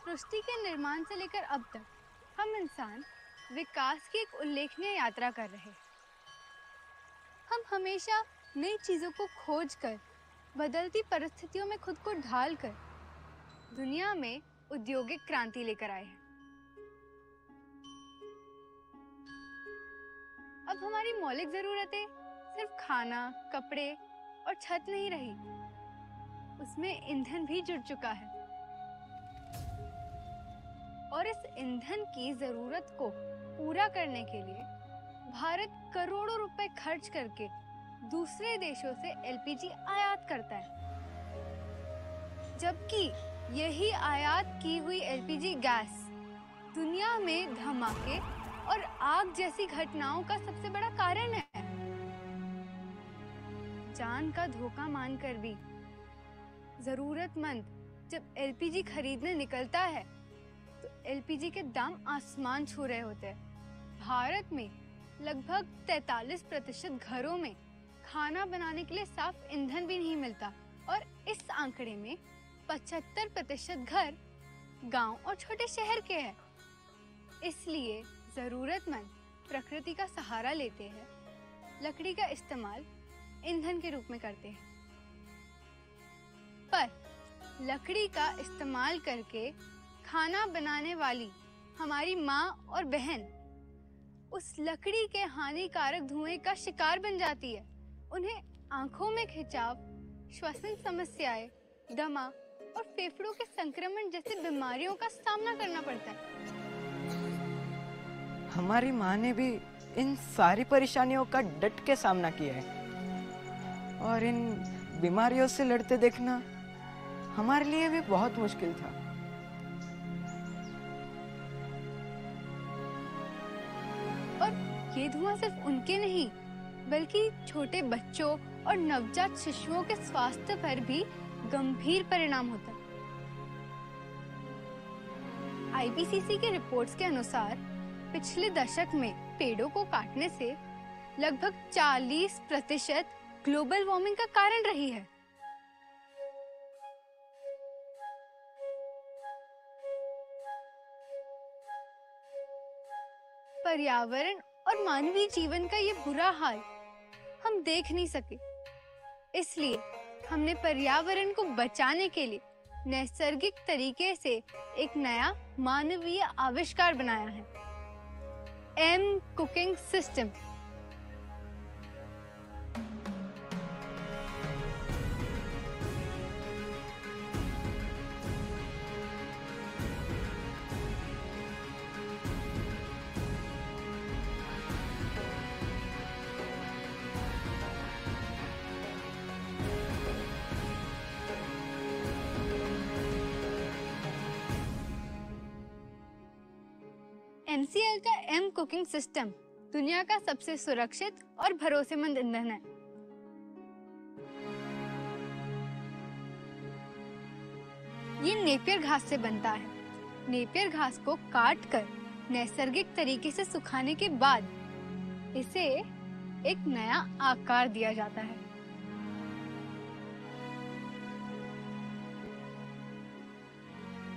सृष्टि के निर्माण से लेकर अब तक हम इंसान विकास की एक उल्लेखनीय यात्रा कर रहे हैं। हम हमेशा नई चीजों को खोज कर, बदलती परिस्थितियों में खुद को ढाल कर दुनिया में औद्योगिक क्रांति लेकर आए हैं। अब हमारी मौलिक जरूरतें सिर्फ खाना, कपड़े और छत नहीं रही, उसमें ईंधन भी जुड़ चुका है। और इस ईंधन की जरूरत को पूरा करने के लिए भारत करोड़ों रुपए खर्च करके दूसरे देशों से एलपीजी आयात करता है, जबकि यही आयात की हुई एलपीजी गैस दुनिया में धमाके और आग जैसी घटनाओं का सबसे बड़ा कारण है। जान का धोखा मानकर भी जरूरतमंद जब एलपीजी खरीदने निकलता है तो एलपीजी के दाम आसमान छू रहे होते हैं। भारत में लगभग 43% घरों में खाना बनाने के लिए साफ ईंधन भी नहीं मिलता और इस आंकड़े में 75% घर गांव और छोटे शहर के हैं। इसलिए जरूरतमंद प्रकृति का सहारा लेते हैं, लकड़ी का इस्तेमाल ईंधन के रूप में करते हैं। पर लकड़ी का इस्तेमाल करके खाना बनाने वाली हमारी माँ और बहन उस लकड़ी के हानिकारक धुएं का शिकार बन जाती है। उन्हें आंखों में खिंचाव, श्वसन समस्याएं, दमा और फेफड़ों के संक्रमण जैसी बीमारियों का सामना करना पड़ता है। हमारी माँ ने भी इन सारी परेशानियों का डट के सामना किया है और इन बीमारियों से लड़ते देखना हमारे लिए भी बहुत मुश्किल था। और ये धुआं सिर्फ उनके नहीं बल्कि छोटे बच्चों और नवजात शिशुओं के स्वास्थ्य पर भी गंभीर परिणाम होता है। आईपीसीसी के रिपोर्ट्स के अनुसार पिछले दशक में पेड़ों को काटने से लगभग 40% ग्लोबल वार्मिंग का कारण रही है। पर्यावरण और मानवीय जीवन का ये बुरा हाल हम देख नहीं सके, इसलिए हमने पर्यावरण को बचाने के लिए नैसर्गिक तरीके से एक नया मानवीय आविष्कार बनाया है, एम कुकिंग सिस्टम। MCL का एम कुकिंग सिस्टम दुनिया का सबसे सुरक्षित और भरोसेमंद ईंधन है। ये नेपियर घास से बनता है। नेपियर घास को काट कर नैसर्गिक तरीके से सुखाने के बाद इसे एक नया आकार दिया जाता है।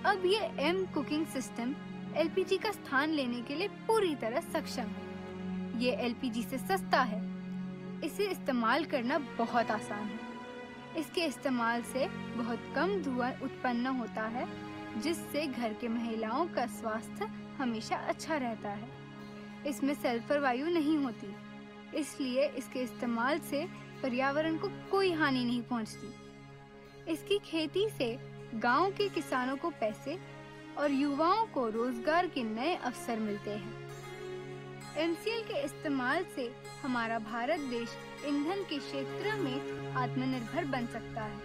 अब ये एम कुकिंग सिस्टम एलपीजी का स्थान लेने के लिए पूरी तरह सक्षम है। ये एलपीजी से सस्ता है। इसे इस्तेमाल करना बहुत आसान है। इसके इस्तेमाल से बहुत कम धुआं उत्पन्न होता है, जिससे घर के महिलाओं का स्वास्थ्य हमेशा अच्छा रहता है। इसमें सल्फर वायु नहीं होती, इसलिए इसके इस्तेमाल से पर्यावरण को कोई हानि नहीं पहुंचती। इसकी खेती से गांव के किसानों को पैसे और युवाओं को रोजगार के नए अवसर मिलते हैं। एमसीएल के इस्तेमाल से हमारा भारत देश ईंधन के क्षेत्र में आत्मनिर्भर बन सकता है।